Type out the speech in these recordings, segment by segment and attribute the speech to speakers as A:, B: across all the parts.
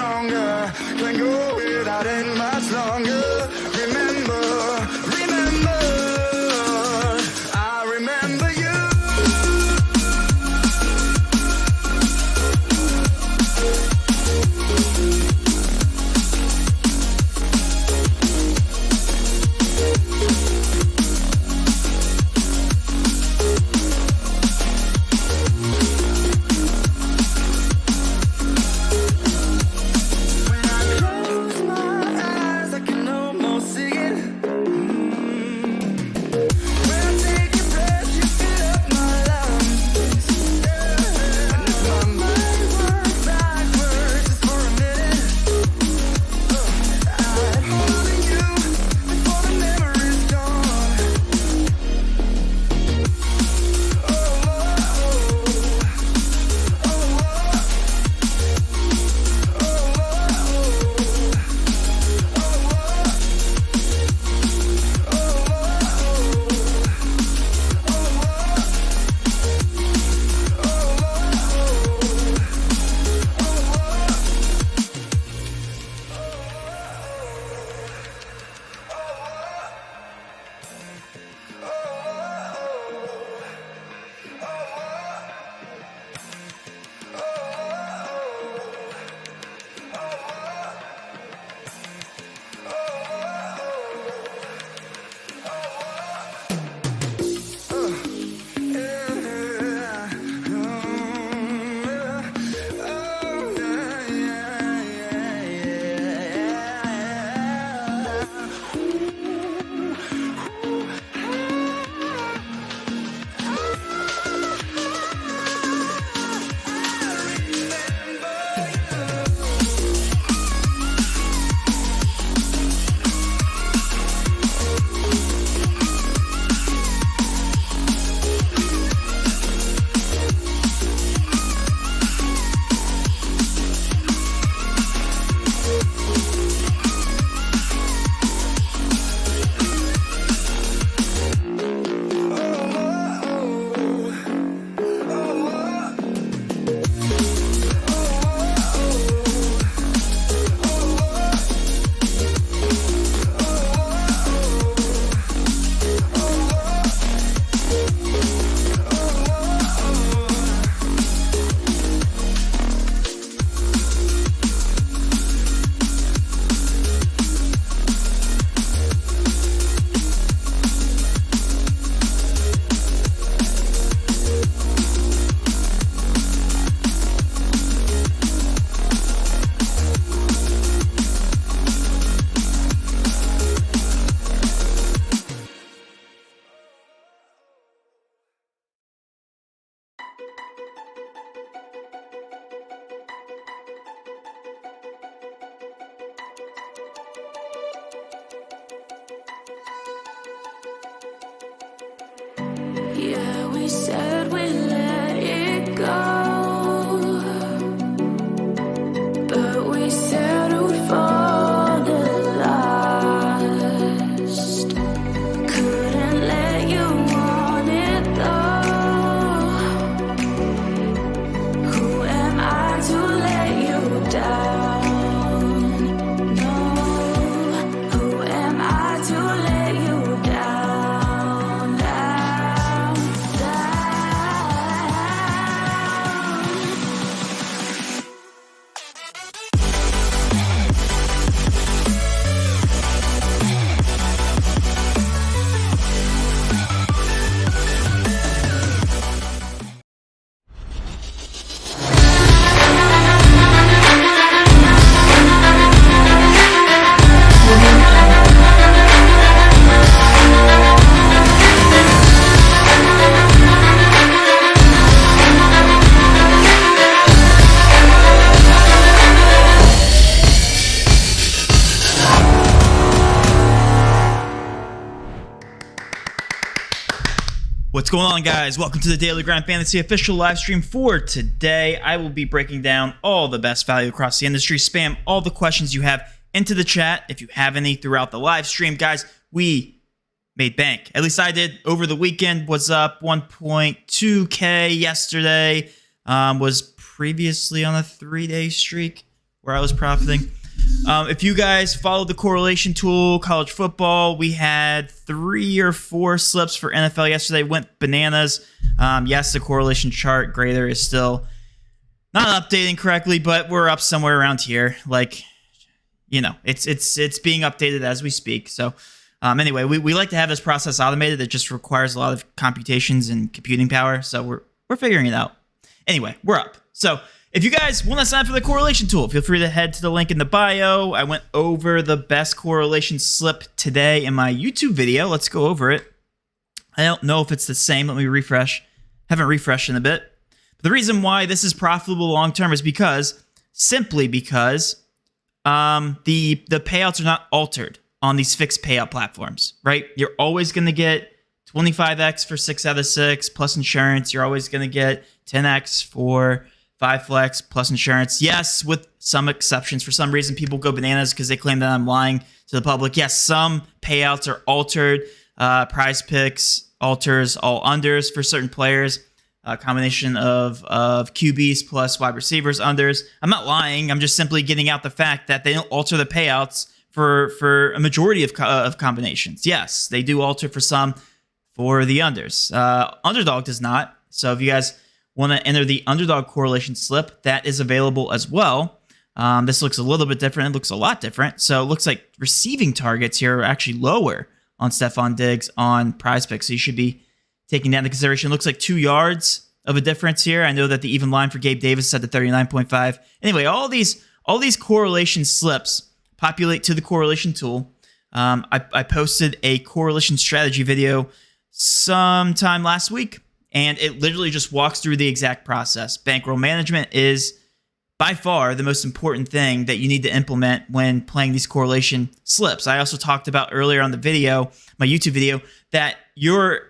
A: stronger. Can't go without it much longer. Remember, remember, I remember you.
B: Yeah, we said we let it go, but we settled for the last. Couldn't let you want it though. Who am I to let you down? No, who am I to let you down?
C: What's going on, guys? Welcome to the Daily Grind Fantasy official live stream for today. I will be breaking down all the best value across the industry. Spam all the questions you have into the chat if you have any throughout the live stream. Guys, we made bank. At least I did over the weekend. Was up 1.2K yesterday. Was previously on a 3-day streak. where I was profiting. If you guys followed the correlation tool, college football, we had 3 or 4 slips for NFL yesterday. Went bananas. Yes, the correlation chart grader is still not updating correctly, but we're up somewhere around here. Like, you know, it's being updated as we speak. So anyway, we like to have this process automated. It just requires a lot of computations and computing power. So we're figuring it out. Anyway, we're up. So if you guys want to sign up for the correlation tool, feel free to head to the link in the bio. I went over the best correlation slip today in my YouTube video. Let's go over it. I don't know if it's the same. Let me refresh. Haven't refreshed in a bit. But the reason why this is profitable long-term is simply because the payouts are not altered on these fixed payout platforms, right? You're always going to get 25x for 6 out of 6 plus insurance. You're always going to get 10x for 5 flex plus insurance. Yes, with some exceptions. For some reason, people go bananas because they claim that I'm lying to the public. Yes, some payouts are altered. Prizepicks alters all unders for certain players. A combination of QBs plus wide receivers unders. I'm not lying. I'm just simply getting out the fact that they don't alter the payouts for a majority of combinations. Yes, they do alter for some for the unders. Underdog does not. So if you guys want to enter the underdog correlation slip, that is available as well. This looks a little bit different. It looks a lot different. So it looks like receiving targets here are actually lower on Stephon Diggs on Prizepicks. So you should be taking that into consideration. It looks like 2 yards of a difference here. I know that the even line for Gabe Davis is set to 39.5. Anyway, all these correlation slips populate to the correlation tool. I posted a correlation strategy video sometime last week, and it literally just walks through the exact process. Bankroll management is by far the most important thing that you need to implement when playing these correlation slips. I also talked about earlier on the video, my YouTube video, that your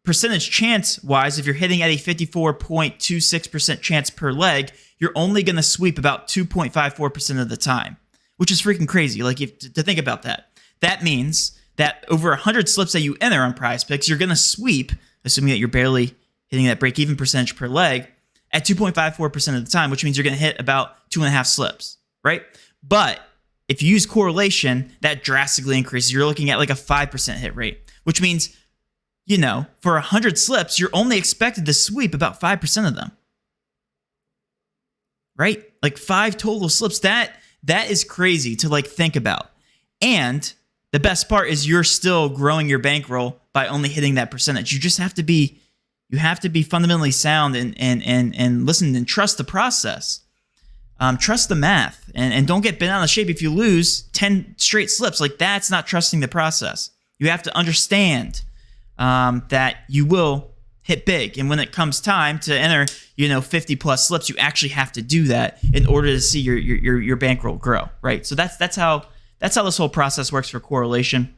C: percentage chance-wise, if you're hitting at a 54.26% chance per leg, you're only going to sweep about 2.54% of the time, which is freaking crazy. Like, to think about that. That means that over 100 slips that you enter on Prizepicks, you're going to sweep, assuming that you're barely hitting that break-even percentage per leg, at 2.54% of the time, which means you're going to hit about 2.5 slips, right? But if you use correlation, that drastically increases. You're looking at like a 5% hit rate, which means, you know, for 100 slips, you're only expected to sweep about 5% of them, right? Like 5 total slips. That is crazy to like think about. And the best part is you're still growing your bankroll by only hitting that percentage. You just have to be fundamentally sound and listen and trust the process. Trust the math and don't get bent out of shape if you lose 10 straight slips. Like, that's not trusting the process. You have to understand that you will hit big, and when it comes time to enter, 50 plus slips, you actually have to do that in order to see your bankroll grow, right? So that's how this whole process works for correlation.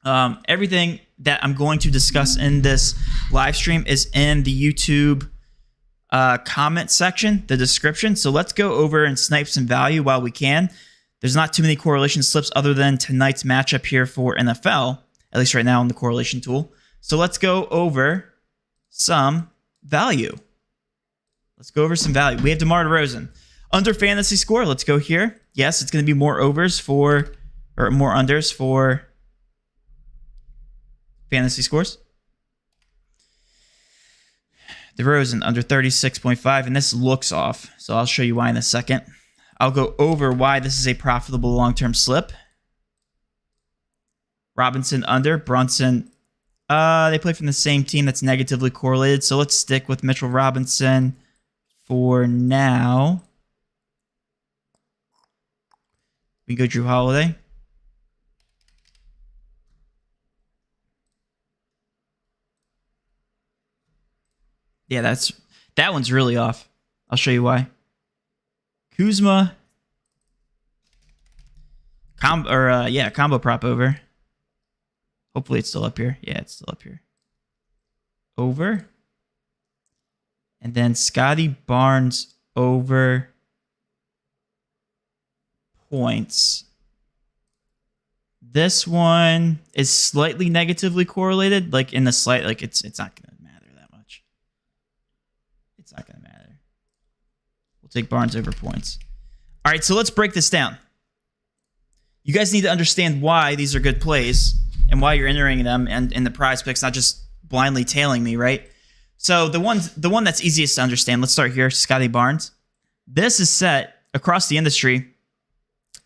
C: Everything that I'm going to discuss in this live stream is in the YouTube comment section, the description. So let's go over and snipe some value while we can. There's not too many correlation slips other than tonight's matchup here for NFL, at least right now on the correlation tool. So let's go over some value. We have DeMar DeRozan. Under fantasy score, let's go here. Yes, it's going to be more overs more unders for fantasy scores. DeRozan under 36.5, and this looks off, so I'll show you why in a second. I'll go over why this is a profitable long-term slip. Robinson under. Brunson, they play from the same team. That's negatively correlated, so let's stick with Mitchell Robinson for now. We go Drew Holiday. Yeah, that one's really off. I'll show you why. Kuzma. Combo prop over. Hopefully it's still up here. Yeah, it's still up here. Over. And then Scotty Barnes over points. This one is slightly negatively correlated, like in the slight, like it's not going to matter that much. It's not going to matter. We'll take Barnes over points. All right, so let's break this down. You guys need to understand why these are good plays and why you're entering them and in the prize picks, not just blindly tailing me, right? So the one that's easiest to understand, let's start here, Scotty Barnes. This is set across the industry,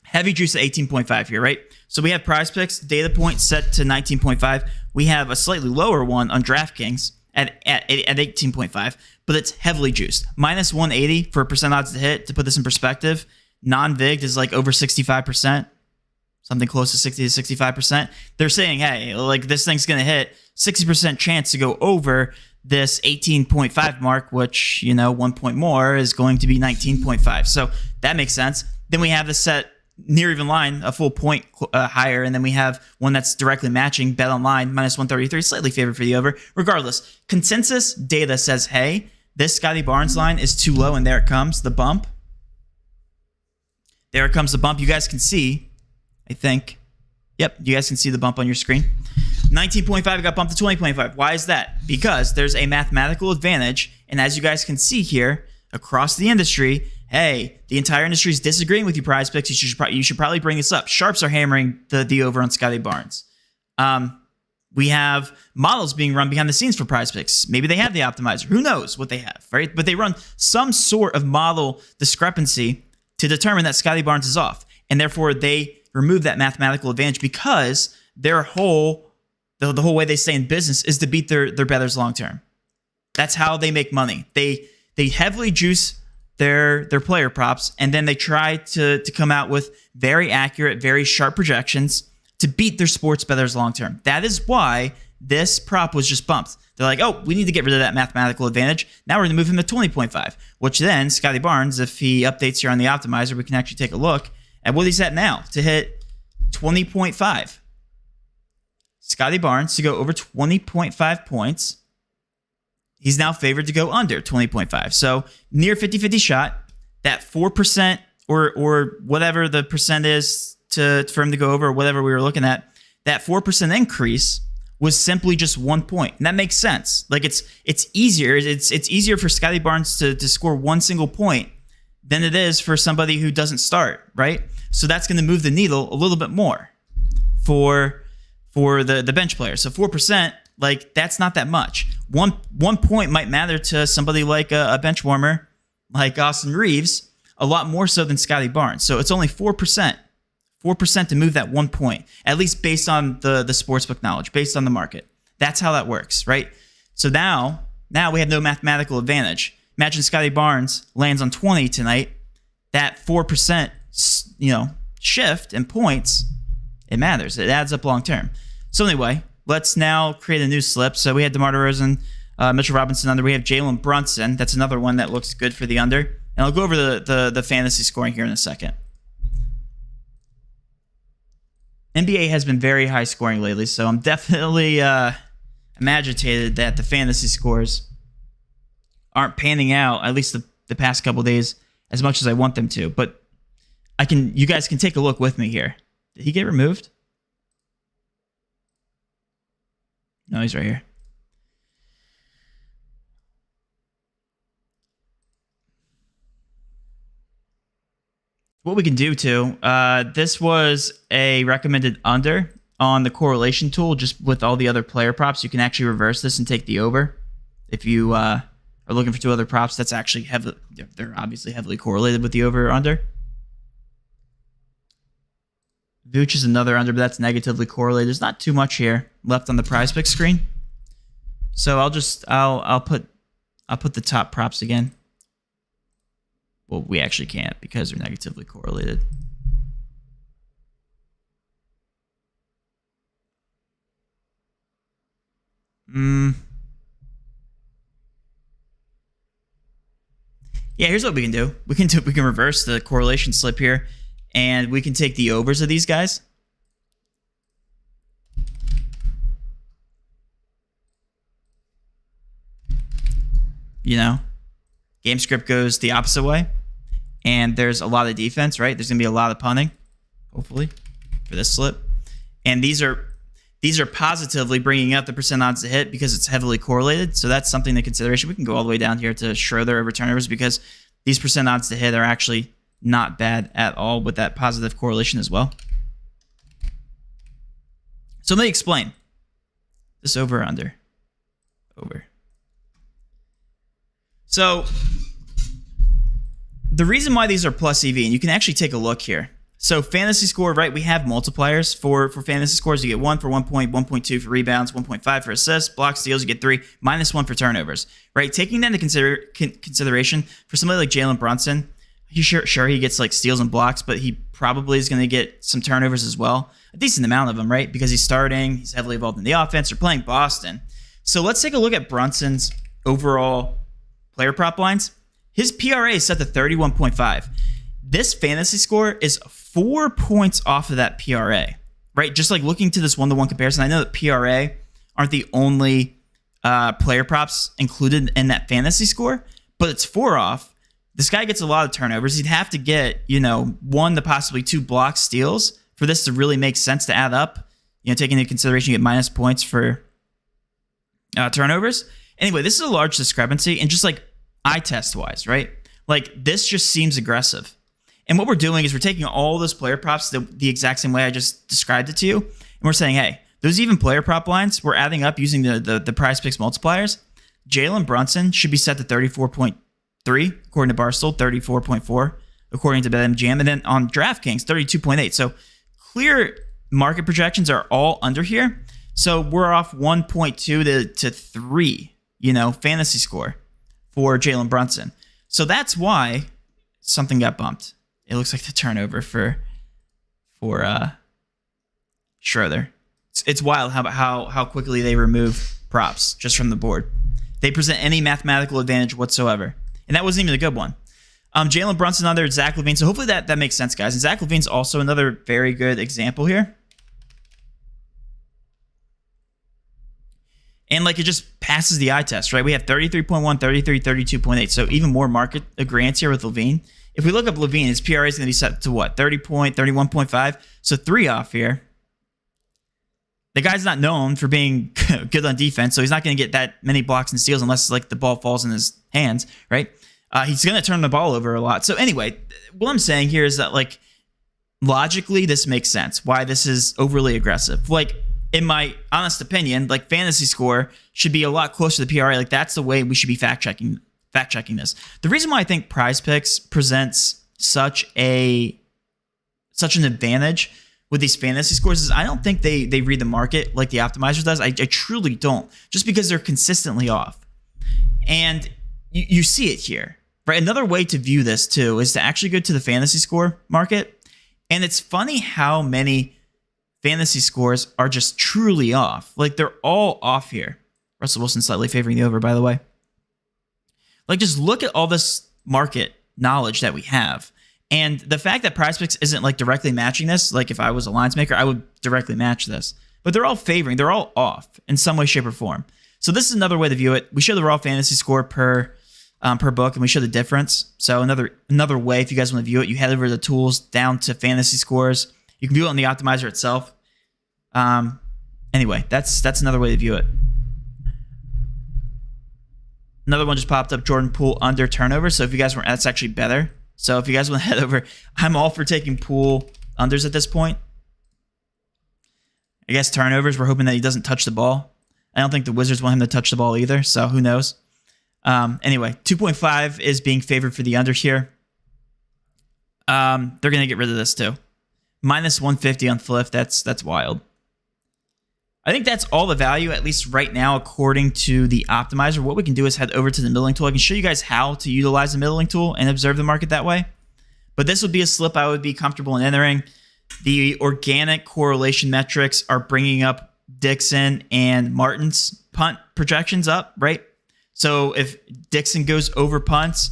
C: heavy juice at 18.5 here, right? So we have prize picks, data point set to 19.5. We have a slightly lower one on DraftKings at 18.5, but it's heavily juiced. Minus 180 for percent odds to hit. To put this in perspective, non-vigged is like over 65%. Something close to 60 to 65%. They're saying, hey, like this thing's going to hit 60% chance to go over this 18.5 mark, which, you know, 1 point more is going to be 19.5. So that makes sense. Then we have the set near even line, a full point higher. And then we have one that's directly matching, bet online, minus 133, slightly favored for the over. Regardless, consensus data says, hey, this Scotty Barnes line is too low. And there it comes, the bump. There it comes, the bump. You guys can see, I think. Yep, you guys can see the bump on your screen. 19.5 got bumped to 20.5. Why is that? Because there's a mathematical advantage. And as you guys can see here, across the industry, hey, the entire industry is disagreeing with you, prize picks. You should probably bring this up. Sharps are hammering the over on Scotty Barnes. We have models being run behind the scenes for prize picks. Maybe they have the optimizer. Who knows what they have, right? But they run some sort of model discrepancy to determine that Scotty Barnes is off. And therefore, they remove that mathematical advantage because the whole way they stay in business is to beat their bettors long term. That's how they make money. They heavily juice their player props, and then they try to come out with very accurate, very sharp projections to beat their sports bettors long term. That is why this prop was just bumped. They're like, oh, we need to get rid of that mathematical advantage. Now we're going to move him to 20.5, which then Scotty Barnes, if he updates here on the optimizer, we can actually take a look at what he's at now to hit 20.5. Scotty Barnes to go over 20.5 points. He's now favored to go under 20.5. So near 50-50 shot. That 4% or whatever the percent is for him to go over, or whatever we were looking at, that 4% increase was simply just 1 point. And that makes sense. Like it's easier. It's easier for Scotty Barnes to score one single point than it is for somebody who doesn't start, right? So that's going to move the needle a little bit more for the bench player. So 4%, like that's not that much. One point might matter to somebody like a bench warmer, like Austin Reeves, a lot more so than Scotty Barnes. So it's only 4%. 4% to move that 1 point, at least based on the sportsbook knowledge, based on the market. That's how that works, right? So now we have no mathematical advantage. Imagine Scotty Barnes lands on 20 tonight. That 4%, shift in points, it matters. It adds up long term. So anyway, let's now create a new slip. So we had DeMar DeRozan, Mitchell Robinson under. We have Jalen Brunson. That's another one that looks good for the under. And I'll go over the fantasy scoring here in a second. NBA has been very high scoring lately, so I'm definitely I'm agitated that the fantasy scores aren't panning out, at least the past couple days, as much as I want them to. But you guys can take a look with me here. Did he get removed? No, he's right here. What we can do too, this was a recommended under on the correlation tool, just with all the other player props. You can actually reverse this and take the over. If you are looking for two other props, that's actually they're obviously heavily correlated with the over or under. Vooch is another under, but that's negatively correlated. There's not too much here left on the prize pick screen. So I'll put the top props again. Well, we actually can't because they're negatively correlated. Yeah, here's what we can do. We can reverse the correlation slip here, and we can take the overs of these guys. Game script goes the opposite way. And there's a lot of defense, right? There's going to be a lot of punting, hopefully, for this slip. And these are positively bringing up the percent odds to hit because it's heavily correlated. So that's something to consideration. We can go all the way down here to Schroeder over turnovers because these percent odds to hit are actually not bad at all with that positive correlation as well. So let me explain. This over or under? Over. So the reason why these are plus EV, and you can actually take a look here. So fantasy score, right? We have multipliers for fantasy scores. You get 1 for 1 point, 1.2 for rebounds, 1.5 for assists, block steals, you get 3, -1 for turnovers, right? Taking that into consideration for somebody like Jalen Brunson, sure he gets like steals and blocks, but he probably is going to get some turnovers as well. A decent amount of them, right? Because he's starting, he's heavily involved in the offense, they're playing Boston. So let's take a look at Brunson's overall player prop lines. His PRA is set to 31.5. This fantasy score is 4 points off of that PRA, right? Just like looking to this one-to-one comparison, I know that PRA aren't the only player props included in that fantasy score, but it's 4 off. This guy gets a lot of turnovers. He'd have to get, 1 to possibly 2 block steals for this to really make sense to add up. Taking into consideration you get minus points for turnovers. Anyway, this is a large discrepancy, and just like eye test wise, right? Like this just seems aggressive. And what we're doing is we're taking all those player props the exact same way I just described it to you, and we're saying, hey, those even player prop lines, we're adding up using the Prizepicks multipliers. Jalen Brunson should be set to 34.3 according to Barstool, 34.4 according to BetMGM, and then on DraftKings, 32.8. So clear market projections are all under here. So we're off 1.2 to 3, fantasy score for Jalen Brunson. So that's why something got bumped. It looks like the turnover for Schroeder. It's wild how quickly they remove props just from the board. They present any mathematical advantage whatsoever, and that wasn't even a good one. Jalen Brunson under Zach LaVine. So hopefully that makes sense, guys. And Zach LaVine's also another very good example here. And it just passes the eye test, right? We have 33.1, 33, 32.8. So even more market agreement here with LaVine. If we look up LaVine, his PRA is going to be set to what? 31.5. So 3 off here. The guy's not known for being good on defense, so he's not going to get that many blocks and steals unless the ball falls in his hands, right? He's going to turn the ball over a lot. So anyway, what I'm saying here is that logically this makes sense. Why this is overly aggressive. In my honest opinion, fantasy score should be a lot closer to the PRA. That's the way we should be fact checking this. The reason why I think Prizepicks presents such an advantage with these fantasy scores is I don't think they read the market like the optimizer does. I truly don't, just because they're consistently off. And you see it here, right? Another way to view this too is to actually go to the fantasy score market. And it's funny how many fantasy scores are just truly off. They're all off here. Russell Wilson slightly favoring the over, by the way. Just look at all this market knowledge that we have. And the fact that Prizepicks isn't directly matching this, if I was a lines maker, I would directly match this. But they're all favoring, they're all off in some way, shape, or form. So this is another way to view it. We show the raw fantasy score per book, and we show the difference. So another way, if you guys want to view it, you head over to the tools down to fantasy scores. You can view it on the optimizer itself. Anyway, that's another way to view it. Another one just popped up, Jordan Poole under turnover. So if you guys want, that's actually better. So if you guys want to head over, I'm all for taking Poole unders at this point. I guess turnovers, we're hoping that he doesn't touch the ball. I don't think the Wizards want him to touch the ball either, so who knows. Anyway, 2.5 is being favored for the under here. They're going to get rid of this too. Minus 150 on Fliff, that's wild. I think that's all the value, at least right now, according to the optimizer. What we can do is head over to the middling tool. I can show you guys how to utilize the middling tool and observe the market that way. But this would be a slip I would be comfortable in entering. The organic correlation metrics are bringing up Dixon and Martin's punt projections up, right? So if Dixon goes over punts,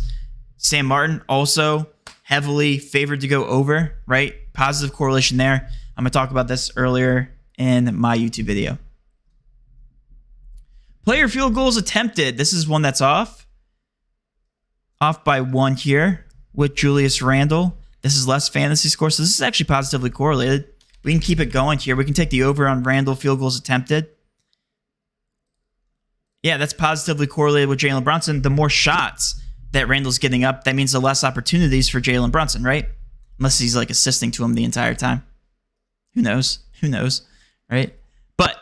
C: Sam Martin also heavily favored to go over, right? Positive correlation there. I'm going to talk about this earlier in my YouTube video. Player field goals attempted. This is one that's off. Off by 1 here with Julius Randle. This is less fantasy score, so this is actually positively correlated. We can keep it going here. We can take the over on Randle field goals attempted. Yeah, that's positively correlated with Jalen Brunson. The more shots that Randall's getting up, that means the less opportunities for Jalen Brunson, right? Unless he's like assisting to him the entire time. Who knows? Who knows, right? But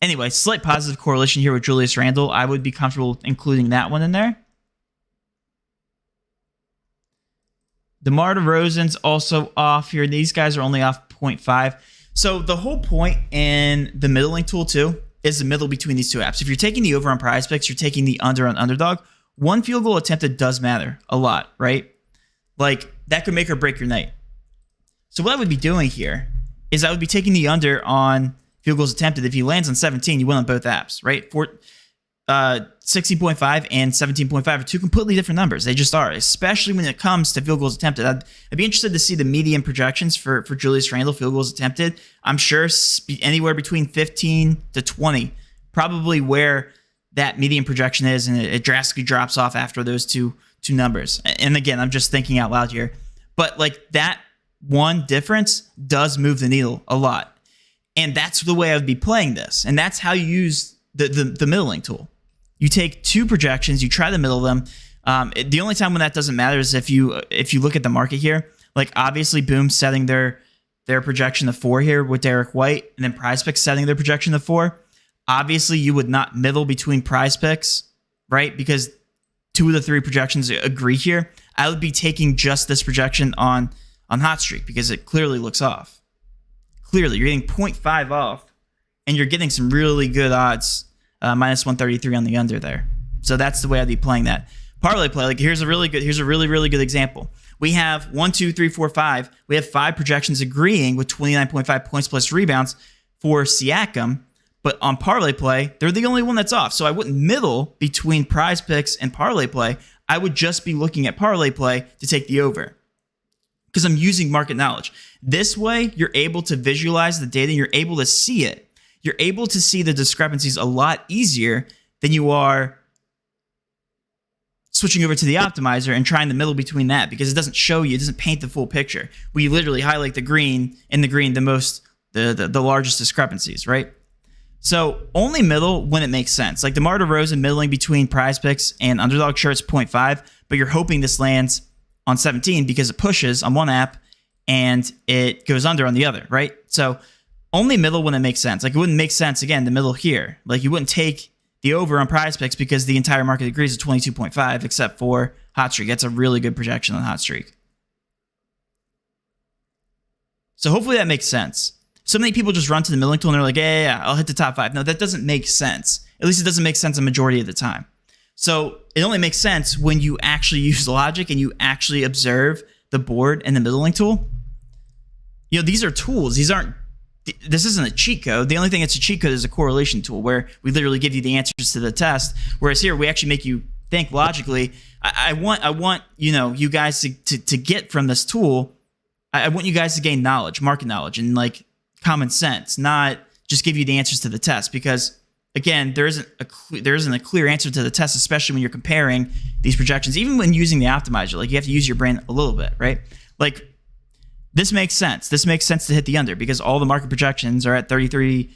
C: anyway, slight positive correlation here with Julius Randle. I would be comfortable including that one in there. DeMar DeRozan's also off here. These guys are only off 0.5. So the whole point in the middling tool too is the middle between these two apps. If you're taking the over on Prizepicks, you're taking the under on Underdog. One field goal attempted does matter a lot, right? Like that could make or break your night. So what I would be doing here is I would be taking the under on field goals attempted. If he lands on 17, you win on both apps, right? 16.5 and 17.5 are two completely different numbers. They just are, especially when it comes to field goals attempted. I'd be interested to see the median projections for Julius Randle field goals attempted. I'm sure anywhere between 15 to 20, probably where that median projection is, and it drastically drops off after those two numbers. And again, I'm just thinking out loud here, but like that one difference does move the needle a lot. And that's the way I would be playing this. And that's how you use the middling tool. You take two projections, you try to middle them. The only time when that doesn't matter is if you look at the market here. Like obviously, Boom setting their projection to 4 here with Derek White, and then Prizepicks setting their projection to 4. Obviously, you would not middle between Prizepicks, right? Because 2 of the 3 projections agree here. I would be taking just this projection on Hot Streak because it clearly looks off. Clearly, you're getting 0.5 off, and you're getting some really good odds. Minus 133 on the under there. So that's the way I'd be playing that. Parlay play, like here's a really good example. We have 1, 2, 3, 4, 5. We have 5 projections agreeing with 29.5 points plus rebounds for Siakam. But on parlay play, they're the only one that's off. So I wouldn't middle between Prizepicks and parlay play. I would just be looking at parlay play to take the over, because I'm using market knowledge. This way, you're able to visualize the data. You're able to see it. You're able to see the discrepancies a lot easier than you are switching over to the optimizer and trying to middle between that, because it doesn't show you, it doesn't paint the full picture. We literally highlight the green, the largest discrepancies, right? So only middle when it makes sense. Like DeMar DeRozan middling between Prizepicks and Underdog, sure, it's 0.5, but you're hoping this lands on 17 because it pushes on one app and it goes under on the other, right? So only middle when it makes sense. Like it wouldn't make sense, again, the middle here. Like you wouldn't take the over on Prizepicks because the entire market agrees at 22.5 except for Hot Streak. That's a really good projection on Hot Streak. So hopefully that makes sense. So many people just run to the middling tool and they're like, yeah, I'll hit the top 5. No, that doesn't make sense. At least it doesn't make sense a majority of the time. So it only makes sense when you actually use logic and you actually observe the board and the middling tool. You know, these are tools. This isn't a cheat code. The only thing that's a cheat code is a correlation tool where we literally give you the answers to the test. Whereas here, we actually make you think logically. I want you guys to get from this tool. I want you guys to gain knowledge, market knowledge, and like common sense, not just give you the answers to the test. Because again, there isn't a clear answer to the test, especially when you're comparing these projections. Even when using the optimizer, like you have to use your brain a little bit, right? Like this makes sense. This makes sense to hit the under because all the market projections are at 33.4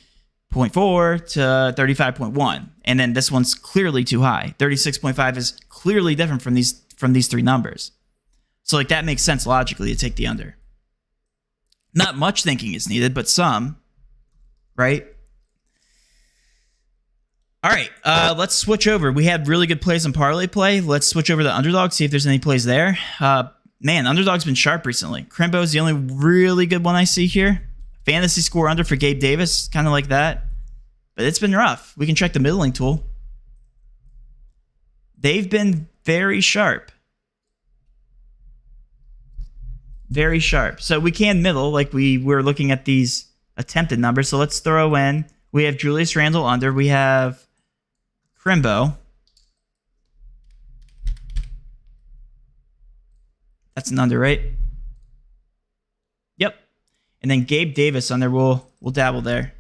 C: to 35.1, and then this one's clearly too high. 36.5 is clearly different from these 3 numbers. So like that makes sense logically to take the under. Not much thinking is needed, but some, right? All right, let's switch over. We had really good plays on parlay play. Let's switch over to Underdog, see if there's any plays there. Man, Underdog's been sharp recently. Crimbo's the only really good one I see here. Fantasy score under for Gabe Davis, kind of like that. But it's been rough. We can check the middling tool. They've been very sharp. Very sharp. So we can middle, like we were looking at these attempted numbers. So let's throw in. We have Julius Randle under. We have Crimbo. That's an under, right? Yep. And then Gabe Davis under. We'll dabble there.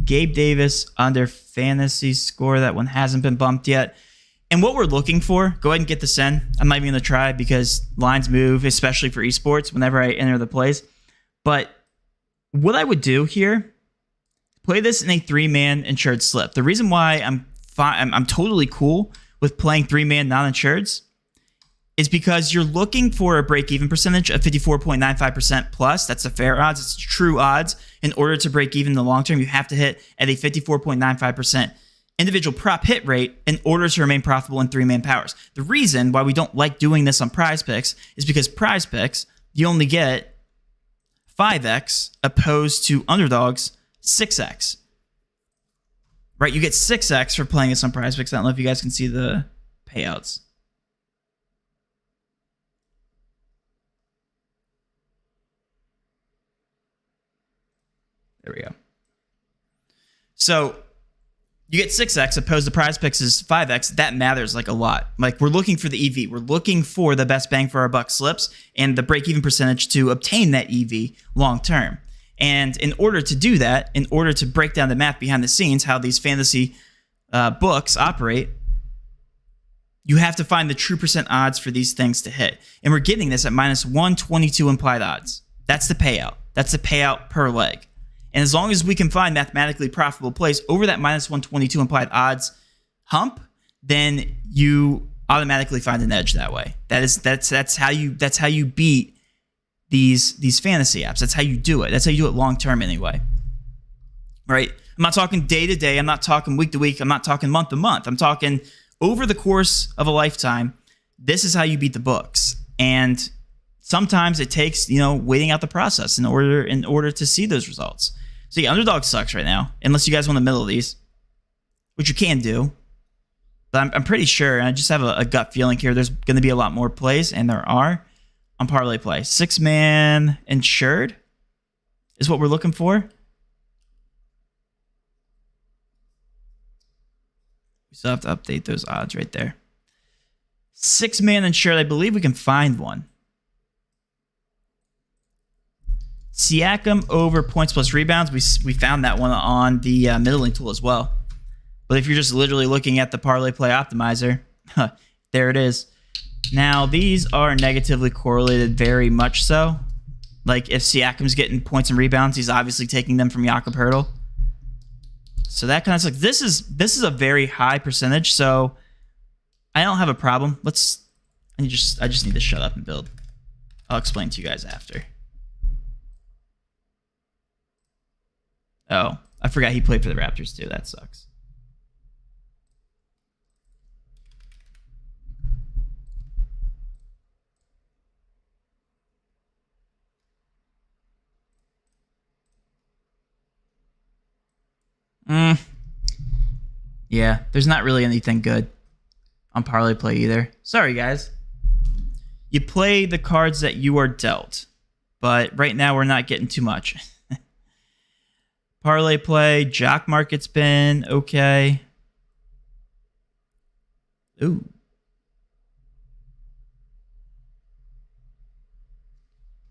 C: Gabe Davis under fantasy score. That one hasn't been bumped yet. And what we're looking for, go ahead and get this in. I'm not even going to try because lines move, especially for esports, whenever I enter the plays. But what I would do here, play this in a 3-man insured slip. The reason why I'm totally cool with playing 3-man non-insureds is because you're looking for a break-even percentage of 54.95% plus. That's the fair odds. It's true odds. In order to break even in the long term, you have to hit at a 54.95% individual prop hit rate in order to remain profitable in 3-man powers. The reason why we don't like doing this on Prizepicks is because Prizepicks, you only get 5x opposed to underdogs 6x. Right? You get 6x for playing this on Prizepicks. I don't know if you guys can see the payouts. There we go. So you get 6x opposed to Prizepicks is 5x. That matters like a lot. Like we're looking for the EV. We're looking for the best bang for our buck slips and the break-even percentage to obtain that EV long term. And in order to do that, in order to break down the math behind the scenes, how these fantasy books operate, you have to find the true percent odds for these things to hit. And we're getting this at minus 122 implied odds. That's the payout. That's the payout per leg. And as long as we can find mathematically profitable plays over that minus 122 implied odds hump, then you automatically find an edge that way. That's how you beat these fantasy apps. That's how you do it. That's how you do it long term anyway. Right? I'm not talking day to day. I'm not talking week to week. I'm not talking month to month. I'm talking over the course of a lifetime. This is how you beat the books. And sometimes it takes, waiting out the process in order to see those results. So yeah, underdog sucks right now, unless you guys want the middle of these, which you can do. But I'm pretty sure, and I just have a gut feeling here, there's going to be a lot more plays, and there are, on parlay play. 6-man insured is what we're looking for. We still have to update those odds right there. 6-man insured, I believe we can find one. Siakam over points plus rebounds. We found that one on the middling tool as well. But if you're just literally looking at the parlay play optimizer, there it is. Now, these are negatively correlated very much so. Like, if Siakam's getting points and rebounds, he's obviously taking them from Jakob Poeltl. So that kind of like this is a very high percentage. So I don't have a problem. I just need to shut up and build. I'll explain to you guys after. Oh, I forgot he played for the Raptors too. That sucks. Yeah, there's not really anything good on parlay play either. Sorry, guys. You play the cards that you are dealt, but right now we're not getting too much. Parlay play, jock market's been okay. Ooh.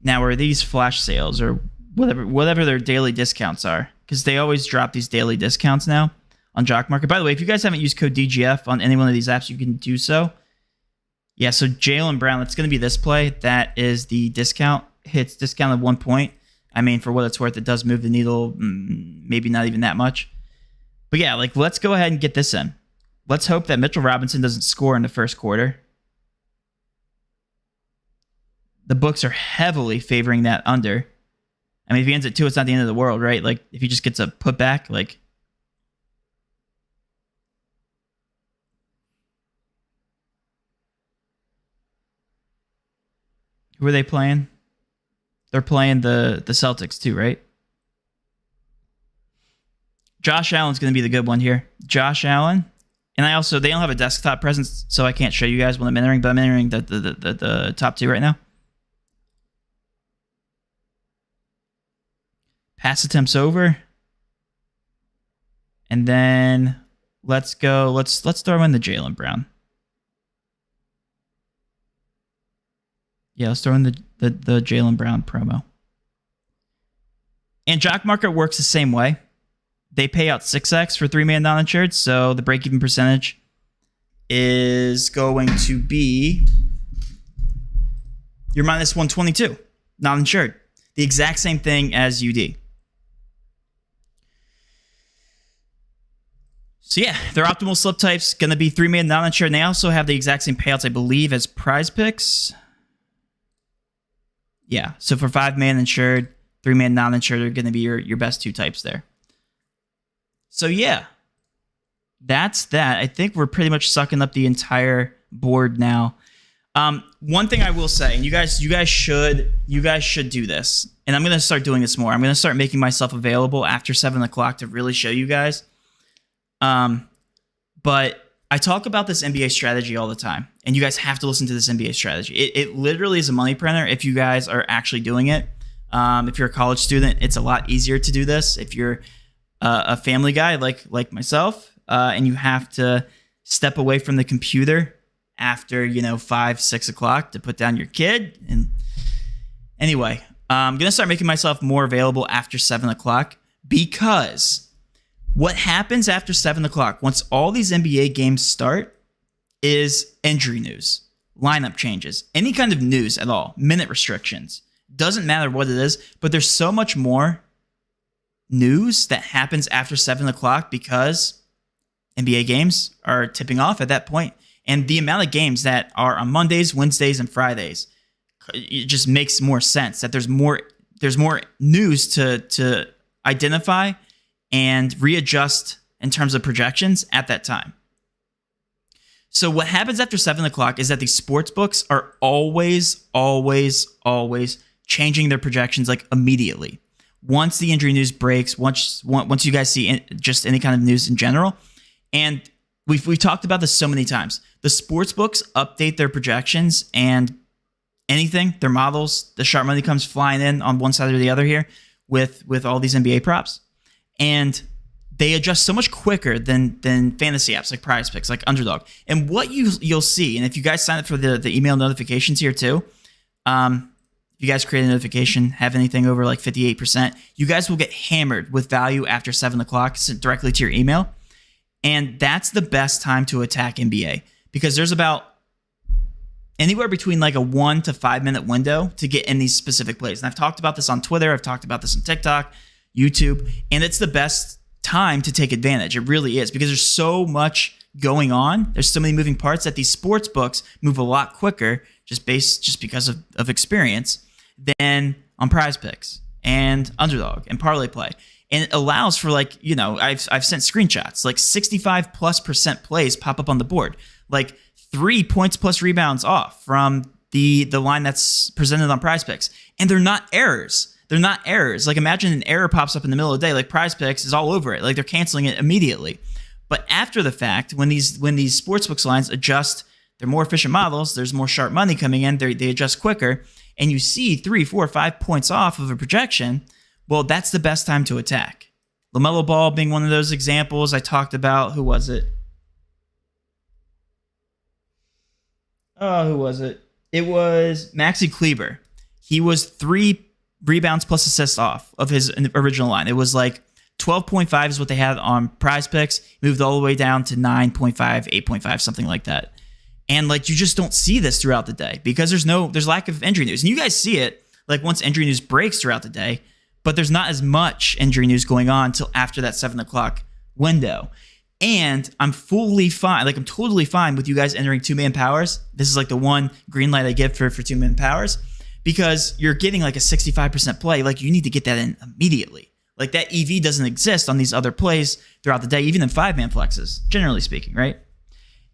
C: Now, are these flash sales or whatever their daily discounts are? Because they always drop these daily discounts now on jock market. By the way, if you guys haven't used code DGF on any one of these apps, you can do so. Yeah, so Jaylen Brown, that's going to be this play. That is the discount. Hits discounted 1 point. I mean, for what it's worth, it does move the needle, maybe not even that much. But yeah, like, let's go ahead and get this in. Let's hope that Mitchell Robinson doesn't score in the first quarter. The books are heavily favoring that under. I mean, if he ends at 2, it's not the end of the world, right? Like, if he just gets a putback, like... Who are they playing? They're playing the Celtics too, right? Josh Allen's going to be the good one here. Josh Allen. And they don't have a desktop presence, so I can't show you guys when I'm entering, but I'm entering the top 2 right now. Pass attempts over. And then let's go. Let's throw in the Jaylen Brown. Yeah, let's throw in the Jaylen Brown promo. And jock market works the same way. They pay out 6x for 3-man non-insured, so the break-even percentage is going to be your minus 122, non-insured. The exact same thing as UD. So yeah, their optimal slip type's going to be 3-man non-insured, and they also have the exact same payouts, I believe, as Prizepicks. Yeah, so for 5-man insured, 3-man non-insured are going to be your best 2 types there. So yeah, that's that. I think we're pretty much sucking up the entire board now. One thing I will say, and you guys should do this, and I'm going to start doing this more. I'm going to start making myself available after 7 o'clock to really show you guys. But I talk about this NBA strategy all the time, and you guys have to listen to this NBA strategy. It literally is a money printer if you guys are actually doing it. If you're a college student, it's a lot easier to do this. If you're a family guy like myself, and you have to step away from the computer after 5, 6 o'clock to put down your kid. And anyway, I'm gonna start making myself more available after 7 o'clock, because what happens after 7 o'clock, once all these NBA games start, is injury news, lineup changes, any kind of news at all, minute restrictions. Doesn't matter what it is, but there's so much more news that happens after 7 o'clock because NBA games are tipping off at that point. And the amount of games that are on Mondays, Wednesdays, and Fridays, it just makes more sense that there's more news to identify and readjust in terms of projections at that time. So what happens after 7 o'clock is that these sports books are always changing their projections like immediately. Once the injury news breaks, once you guys see just any kind of news in general, and we've talked about this so many times, the sports books update their projections and anything, their models, the sharp money comes flying in on one side or the other here with all these NBA props. And they adjust so much quicker than fantasy apps like Prizepicks, like Underdog. And what you'll see, and if you guys sign up for the email notifications here too, if you guys create a notification, have anything over like 58%, you guys will get hammered with value after 7 o'clock sent directly to your email. And that's the best time to attack NBA, because there's about anywhere between like a 1 to 5 minute window to get in these specific plays. And I've talked about this on Twitter. I've talked about this on TikTok, YouTube, and it's the best time to take advantage. It really is, because there's so much going on. There's so many moving parts that these sports books move a lot quicker just because of experience than on Prizepicks and Underdog and Parlay Play. And it allows for I've sent screenshots, like 65+% plays pop up on the board, like 3 points plus rebounds off from the line that's presented on Prizepicks. And they're not errors. They're not errors. Like, imagine an error pops up in the middle of the day, like Prizepicks is all over it. Like, they're canceling it immediately. But after the fact, when these sportsbooks lines adjust, they're more efficient models, there's more sharp money coming in, they adjust quicker, and you see 3, 4, 5 points off of a projection, well, that's the best time to attack. LaMelo Ball being one of those examples I talked about. Who was it? It was Maxi Kleber. He was 3 rebounds plus assists off of his original line. It was like 12.5 is what they had on Prizepicks. Moved all the way down to 9.5, 8.5, something like that. And like, you just don't see this throughout the day because there's lack of injury news. And you guys see it like once injury news breaks throughout the day, but there's not as much injury news going on until after that 7 o'clock window. And I'm fully fine. Like, I'm totally fine with you guys entering 2-man powers. This is like the one green light I give for 2-man powers, because you're getting like a 65% play. Like, you need to get that in immediately. Like, that EV doesn't exist on these other plays throughout the day, even in 5-man flexes, generally speaking, right?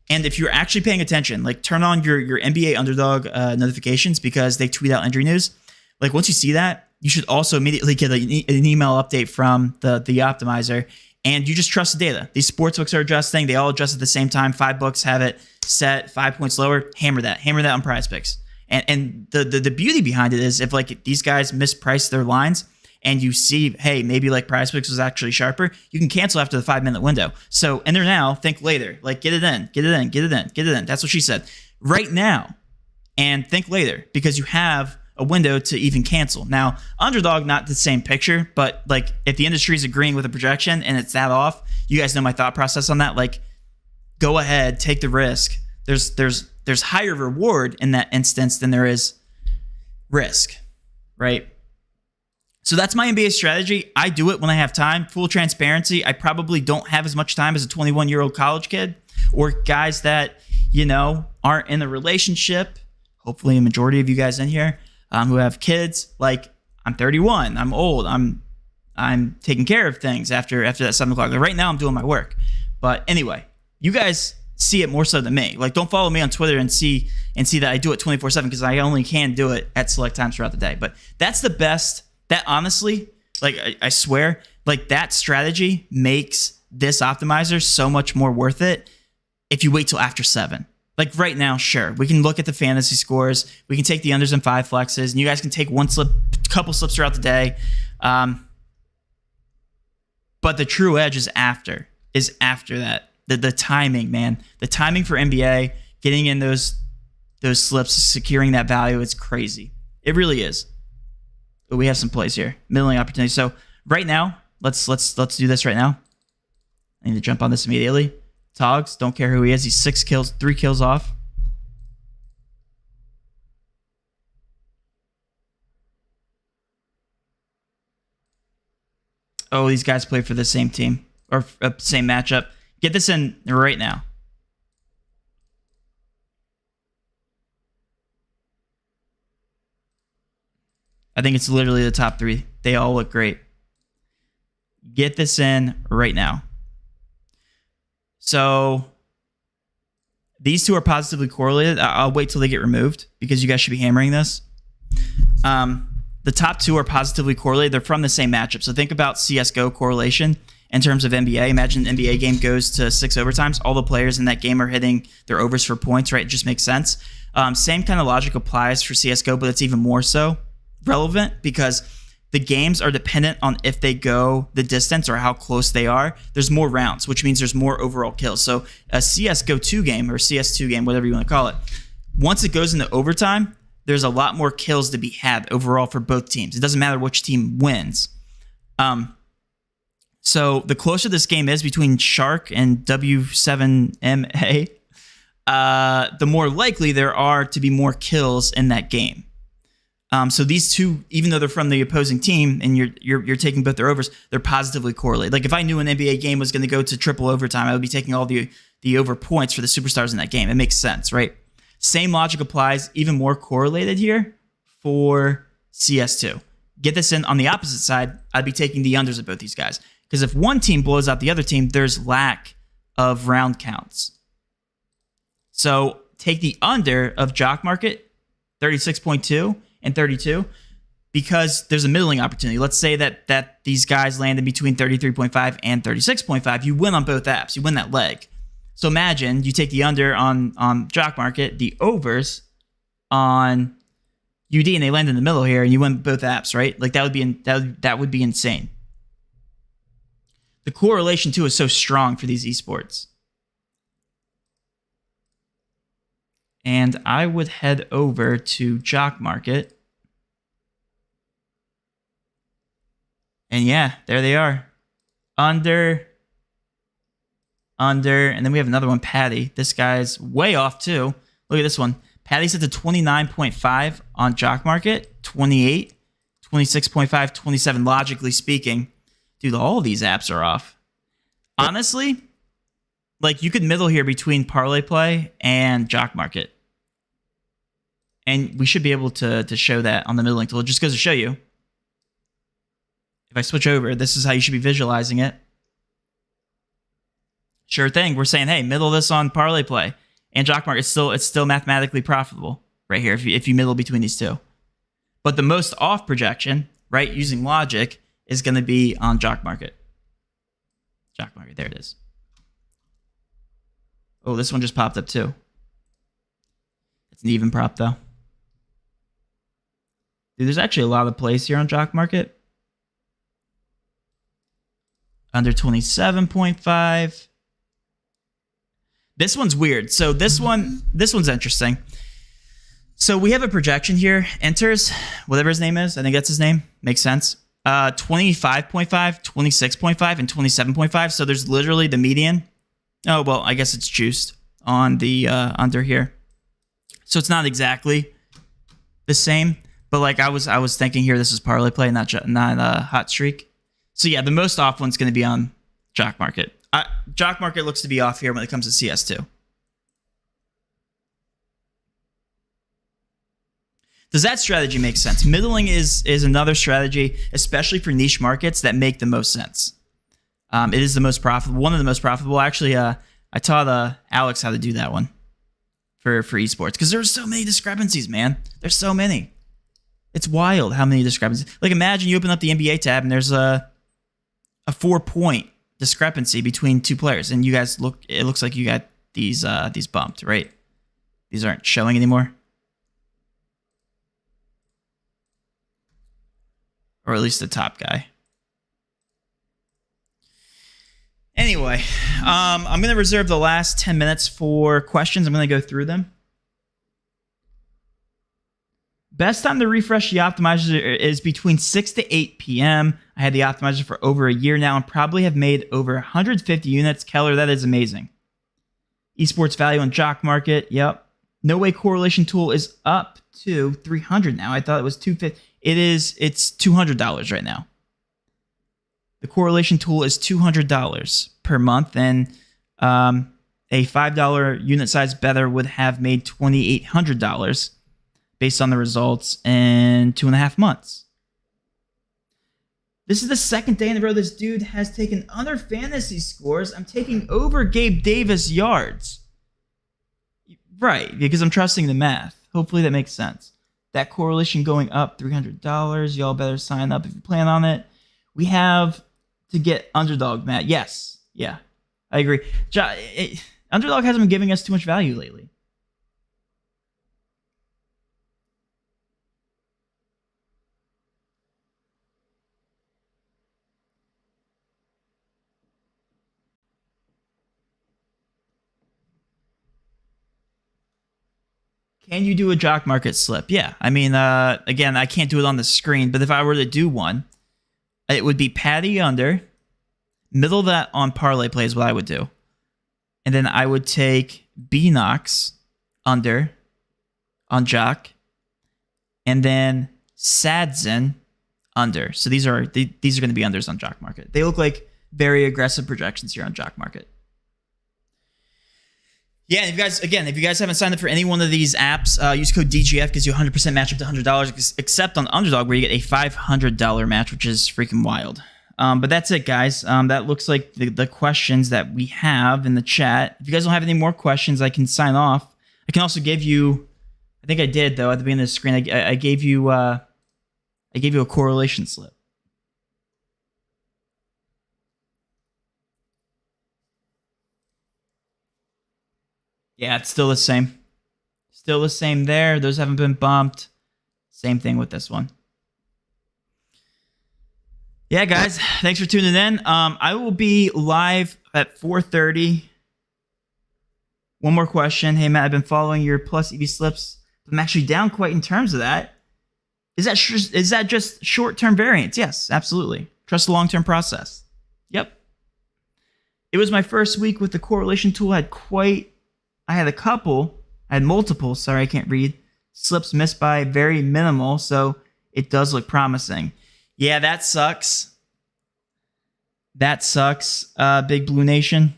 C: And if you're actually paying attention, like, turn on your NBA Underdog notifications, because they tweet out injury news. Like, once you see that, you should also immediately get an email update from the optimizer, and you just trust the data. These sportsbooks are adjusting. They all adjust at the same time. 5 books have it set 5 points lower. Hammer that on Prizepicks. And the beauty behind it is, if like these guys misprice their lines and you see, hey, maybe like Prizepicks was actually sharper, you can cancel after the 5-minute window. So enter now, think later. Like, get it in. That's what she said. Right now, and think later, because you have a window to even cancel. Now, Underdog, not the same picture, but like, if the industry is agreeing with a projection and it's that off, you guys know my thought process on that. Like, go ahead, take the risk. There's higher reward in that instance than there is risk, right? So that's my NBA strategy. I do it when I have time. Full transparency, I probably don't have as much time as a 21-year-old college kid or guys that, you know, aren't in a relationship. Hopefully a majority of you guys in here who have kids. Like, I'm 31. I'm old. I'm taking care of things after that 7 o'clock. Like right now I'm doing my work. But anyway, you guys see it more so than me. Like, don't follow me on Twitter and see that I do it 24/7 because I only can do it at select times throughout the day. But that's the best. That honestly, like I swear, like that strategy makes this optimizer so much more worth it if you wait till after 7. Like right now, sure, we can look at the fantasy scores. We can take the unders and 5 flexes, and you guys can take one slip, couple slips throughout the day. But the true edge is after that. The timing, man. The timing for NBA, getting in those slips, securing that value, it's crazy. It really is. But we have some plays here. Middling opportunity. So right now, let's do this right now. I need to jump on this immediately. Togs, don't care who he is. He's 6 kills, 3 kills off. Oh, these guys play for the same team or same matchup. Get this in right now. I think it's literally the top 3. They all look great. Get this in right now. So these two are positively correlated. I'll wait till they get removed because you guys should be hammering this. The top 2 are positively correlated. They're from the same matchup. So think about CSGO correlation in terms of NBA. Imagine an NBA game goes to 6 overtimes. All the players in that game are hitting their overs for points, right? It just makes sense. Same kind of logic applies for CSGO, but it's even more so relevant because the games are dependent on if they go the distance or how close they are. There's more rounds, which means there's more overall kills. So a CSGO 2 game or CS2 game, whatever you want to call it, once it goes into overtime, there's a lot more kills to be had overall for both teams. It doesn't matter which team wins. So the closer this game is between Shark and W7MA, the more likely there are to be more kills in that game. So these two, even though they're from the opposing team and you're taking both their overs, they're positively correlated. Like if I knew an NBA game was going to go to triple overtime, I would be taking all the over points for the superstars in that game. It makes sense, right? Same logic applies, even more correlated here for CS2. Get this in on the opposite side, I'd be taking the unders of both these guys. Because if one team blows out the other team, there's lack of round counts. So take the under of Jock Market, 36.2 and 32, because there's a middling opportunity. Let's say that these guys land in between 33.5 and 36.5. You win on both apps. You win that leg. So imagine you take the under on Jock Market, the overs on UD, and they land in the middle here, and you win both apps, right? Like that would be insane. The correlation too is so strong for these esports. And I would head over to Jock Market. And yeah, there they are. Under, and then we have another one, Patty. This guy's way off too. Look at this one. Patty's at the 29.5 on Jock Market, 28, 26.5, 27, logically speaking. Dude, all of these apps are off. Honestly, like you could middle here between Parlay Play and Jock Market. And we should be able to show that on the middling tool. It just goes to show you. If I switch over, this is how you should be visualizing it. Sure thing. We're saying, hey, middle this on Parlay Play and Jock Market. It's still mathematically profitable right here if you middle between these two. But the most off projection, right, using logic, is going to be on Jock Market. Jock Market, there it is. Oh, this one just popped up too. It's an even prop though. Dude, there's actually a lot of plays here on Jock Market. Under 27.5. This one's weird. So this one's interesting. So we have a projection here. Enters, whatever his name is. I think that's his name. Makes sense. 25.5, 26.5, and 27.5. So there's literally the median. Oh, well, I guess it's juiced on the under here. So it's not exactly the same, But like I was thinking here, this is parlay play, not hot streak. So yeah, the most off one's going to be on Jock Market. Jock Market looks to be off here when it comes to CS2. Does that strategy make sense? Middling is another strategy, especially for niche markets that make the most sense. It is the most profitable, one of the most profitable. Actually, I taught Alex how to do that one for esports because there's so many discrepancies, man. There's so many. It's wild how many discrepancies. Like imagine you open up the NBA tab and there's a 4-point discrepancy between two players, and you guys it looks like you got these bumped, right? These aren't showing anymore. Or at least the top guy. Anyway, I'm going to reserve the last 10 minutes for questions. I'm going to go through them. Best time to refresh the optimizer is between 6 to 8 p.m. I had the optimizer for over a year now and probably have made over 150 units. Keller, that is amazing. Esports value on Jock Market. Yep. No way correlation tool is up to 300 now. I thought it was 250. It's $200 right now. The correlation tool is $200 per month, and a $5 unit size bettor would have made $2,800 based on the results in 2.5 months. This is the second day in a row this dude has taken under fantasy scores. I'm taking over Gabe Davis yards. Right, because I'm trusting the math. Hopefully that makes sense. That correlation going up $300. Y'all better sign up if you plan on it. We have to get underdog, Matt. Yes. Yeah, I agree. Underdog hasn't been giving us too much value lately. Can you do a Jock Market slip? Yeah. I mean, again, I can't do it on the screen, but if I were to do one, it would be Patty under, middle of that on parlay play is what I would do. And then I would take Beanox under on Jock, and then Sadzen under. So these are going to be unders on Jock Market. They look like very aggressive projections here on Jock Market. Yeah, if you guys haven't signed up for any one of these apps, use code DGF, gives you 100% match up to $100, except on Underdog, where you get a $500 match, which is freaking wild. But that's it, guys. That looks like the questions that we have in the chat. If you guys don't have any more questions, I can sign off. I can also give you, I think I did, though, at the beginning of the screen, I gave you a correlation slip. Yeah, it's still the same. Still the same there. Those haven't been bumped. Same thing with this one. Yeah, guys, thanks for tuning in. I will be live at 4:30. One more question. Hey, Matt, I've been following your plus EV slips. I'm actually down quite in terms of that. Is that just short-term variance? Yes, absolutely. Trust the long-term process. Yep. It was my first week with the correlation tool. I had multiple, sorry, I can't read, slips missed by very minimal, so it does look promising. Yeah, that sucks. That sucks, Big Blue Nation.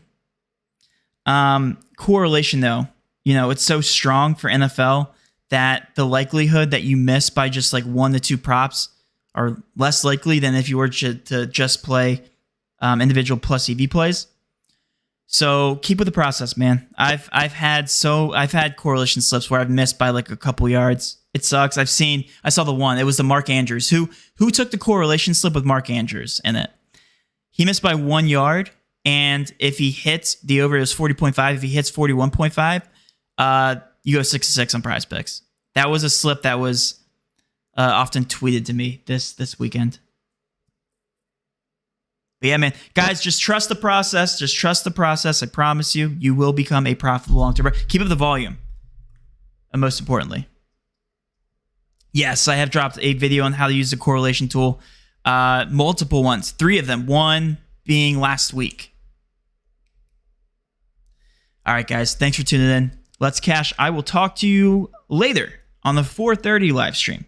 C: Correlation, though, it's so strong for NFL that the likelihood that you miss by just like 1 to 2 props are less likely than if you were to just play individual plus EV plays. So keep with the process, man. I've had correlation slips where I've missed by like a couple yards. It sucks. I saw the one. It was the Mark Andrews. Who took the correlation slip with Mark Andrews in it? He missed by 1 yard, and if he hits the over, it was 40.5. If he hits 41.5, you go 6-6 on Prizepicks. That was a slip that was often tweeted to me this weekend. But yeah, man, guys, just trust the process. Just trust the process. I promise you, you will become a profitable long-term. Keep up the volume. And most importantly, yes, I have dropped a video on how to use the correlation tool. Multiple ones, 3 of them, one being last week. All right, guys, thanks for tuning in. Let's cash. I will talk to you later on the 4:30 live stream.